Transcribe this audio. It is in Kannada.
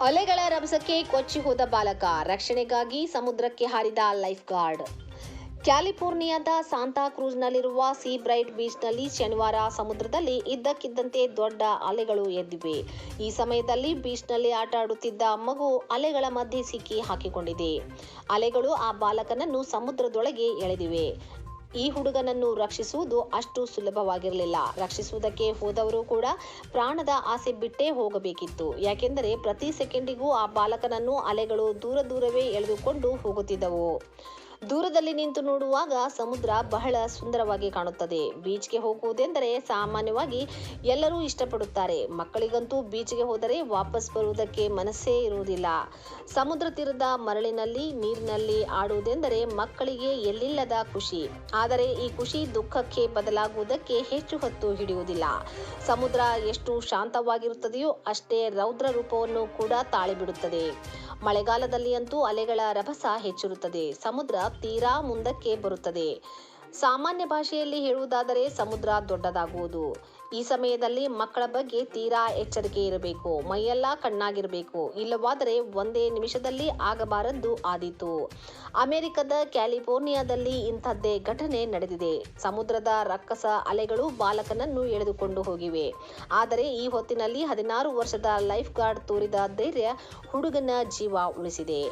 ಅಲೆಗಳ ರಭಸಕ್ಕೆ ಕೊಚ್ಚಿ ಹೋದ ಬಾಲಕ, ರಕ್ಷಣೆಗಾಗಿ ಸಮುದ್ರಕ್ಕೆ ಹಾರಿದ ಲೈಫ್ ಗಾರ್ಡ್. ಕ್ಯಾಲಿಫೋರ್ನಿಯಾದ ಸಾಂತಾ ಕ್ರೂಜ್ನಲ್ಲಿರುವ ಸೀ ಬ್ರೈಟ್ ಬೀಚ್ನಲ್ಲಿ ಶನಿವಾರ ಸಮುದ್ರದಲ್ಲಿ ಇದ್ದಕ್ಕಿದ್ದಂತೆ ದೊಡ್ಡ ಅಲೆಗಳು ಎದ್ದಿವೆ. ಈ ಸಮಯದಲ್ಲಿ ಬೀಚ್ನಲ್ಲಿ ಆಟ ಆಡುತ್ತಿದ್ದ ಮಗು ಅಲೆಗಳ ಮಧ್ಯೆ ಸಿಕ್ಕಿ ಹಾಕಿಕೊಂಡಿದೆ. ಅಲೆಗಳು ಆ ಬಾಲಕನನ್ನು ಸಮುದ್ರದೊಳಗೆ ಎಳೆದಿವೆ. ಈ ಹುಡುಗನನ್ನು ರಕ್ಷಿಸುವುದು ಅಷ್ಟು ಸುಲಭವಾಗಿರಲಿಲ್ಲ. ರಕ್ಷಿಸುವುದಕ್ಕೆ ಹೋದವರು ಕೂಡ ಪ್ರಾಣದ ಆಸೆ ಬಿಟ್ಟೇ ಹೋಗಬೇಕಿತ್ತು. ಯಾಕೆಂದರೆ ಪ್ರತಿ ಸೆಕೆಂಡಿಗೂ ಆ ಬಾಲಕನನ್ನು ಅಲೆಗಳು ದೂರವೇ ಎಳೆದುಕೊಂಡು ಹೋಗುತ್ತಿದ್ದವು. ದೂರದಲ್ಲಿ ನಿಂತು ನೋಡುವಾಗ ಸಮುದ್ರ ಬಹಳ ಸುಂದರವಾಗಿ ಕಾಣುತ್ತದೆ. ಬೀಚ್ಗೆ ಹೋಗುವುದೆಂದರೆ ಸಾಮಾನ್ಯವಾಗಿ ಎಲ್ಲರೂ ಇಷ್ಟಪಡುತ್ತಾರೆ. ಮಕ್ಕಳಿಗಂತೂ ಬೀಚ್ಗೆ ಹೋದರೆ ವಾಪಸ್ ಬರುವುದಕ್ಕೆ ಮನಸ್ಸೇ ಇರುವುದಿಲ್ಲ. ಸಮುದ್ರ ತೀರದ ಮರಳಿನಲ್ಲಿ ನೀರಿನಲ್ಲಿ ಆಡುವುದೆಂದರೆ ಮಕ್ಕಳಿಗೆ ಎಲ್ಲಿಲ್ಲದ ಖುಷಿ. ಆದರೆ ಈ ಖುಷಿ ದುಃಖಕ್ಕೆ ಬದಲಾಗುವುದಕ್ಕೆ ಹೆಚ್ಚು ಹೊತ್ತು ಹಿಡಿಯುವುದಿಲ್ಲ. ಸಮುದ್ರ ಎಷ್ಟು ಶಾಂತವಾಗಿರುತ್ತದೆಯೋ ಅಷ್ಟೇ ರೌದ್ರ ರೂಪವನ್ನು ಕೂಡ ತಾಳಿಬಿಡುತ್ತದೆ. ಮಳೆಗಾಲದಲ್ಲಿ ಅಂತೂ ಅಲೆಗಳ ರಭಸ ಹೆಚ್ಚಿರುತ್ತದೆ. ಸಮುದ್ರ ತೀರಾ ಮುಂದಕ್ಕೆ ಬರುತ್ತದೆ. ಸಾಮಾನ್ಯ ಭಾಷೆಯಲ್ಲಿ ಹೇಳುವುದಾದರೆ ಸಮುದ್ರ ದೊಡ್ಡದಾಗುವುದು. ಈ ಸಮಯದಲ್ಲಿ ಮಕ್ಕಳ ಬಗ್ಗೆ ತೀರಾ ಎಚ್ಚರಿಕೆ ಇರಬೇಕು. ಮೈಯೆಲ್ಲ ಕಣ್ಣಾಗಿರಬೇಕು. ಇಲ್ಲವಾದರೆ ಒಂದೇ ನಿಮಿಷದಲ್ಲಿ ಆಗಬಾರದ್ದು ಆದೀತು. ಅಮೆರಿಕದ ಕ್ಯಾಲಿಫೋರ್ನಿಯಾದಲ್ಲಿ ಇಂಥದ್ದೇ ಘಟನೆ ನಡೆದಿದೆ. ಸಮುದ್ರದ ರಕ್ಕಸ ಅಲೆಗಳು ಬಾಲಕನನ್ನು ಎಳೆದುಕೊಂಡು ಹೋಗಿವೆ. ಆದರೆ ಈ ಹೊತ್ತಿನಲ್ಲಿ 16 ವರ್ಷದ ಲೈಫ್ ಗಾರ್ಡ್ ತೋರಿದ ಧೈರ್ಯ ಹುಡುಗನ ಜೀವ ಉಳಿಸಿದೆ.